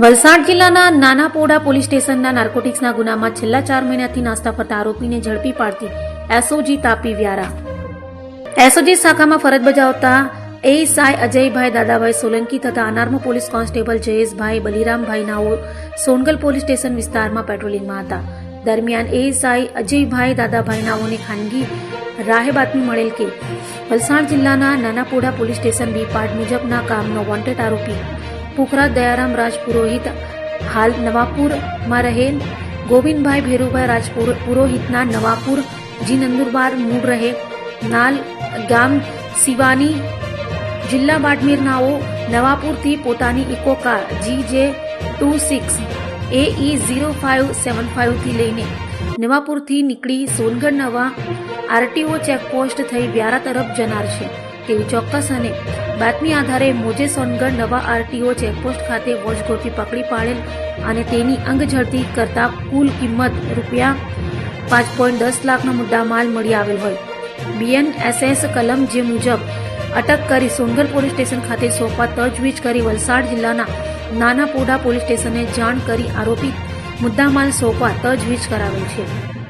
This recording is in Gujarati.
વલસાડ જિલ્લાના નાનાપોડા પોલીસ સ્ટેશનના નાર્કોટિક્સના ગુનામાં છેલ્લા 4 મહિનાથી નાસ્તા ફરતા આરોપીને ઝડપી પાડતી એસઓજી તાપી વ્યારા. એસઓજી શાખામાં ફરજ બજાવતા એએસઆઈ અજયભાઈ દાદાભાઈ સોલંકી તથા unarmed police constable Jayeshbhai Balirambhai નાઓ સોનગલ પોલીસ સ્ટેશન વિસ્તારમાં પેટ્રોલિંગમાં હતા. દરમિયાન એએસઆઈ અજયભાઈ દાદાભાઈ નાઓને ખાનગી રાહે બાતમી મળેલ કે વલસાડ જિલ્લાના નાનાપોડા પોલીસ સ્ટેશન બી પાર્ટ મુજબના કામનો વોન્ટેડ આરોપી પુખરાજ દયારામ રાજ પુરોહિત હાલ નવાપુરમાં રહેલ ગોવિંદભાઈ ભેરુભાઈ રાજ પુરોહિતના નવાપુર જી નંદુરબાર મૂળ રહે નાલ ગામ સિવાની જિલ્લા બાડમેરનાઓ નવાપુરથી પોતાની ઇકો કાર GJ26 AE0575 થી લઈને નવાપુરથી નીકળી સોનગઢ નવા આરટીઓ ચેકપોસ્ટ થઈ વ્યારા તરફ જનાર છે તેવી ચોક્કસ અને બાતમી આધારે મોજે સોનગઢ નવા આરટીઓ ચેકપોસ્ટ ખાતે વોચ ગોઠવી પકડી પાડેલ અને તેની અંગઝડતી કરતા કુલ કિંમત રૂપિયા 5.10 લાખનો મુદ્દામાલ મળી આવેલ હોય. BNSS કલમ જે મુજબ અટક કરી સોનગઢ પોલીસ સ્ટેશન ખાતે સોંપવા તજવીજ કરી વલસાડ જિલ્લાના નાનાપોડા પોલીસ સ્ટેશને જાણ કરી આરોપી મુદ્દામાલ સોંપવા તજવીજ કરાવેલ છે.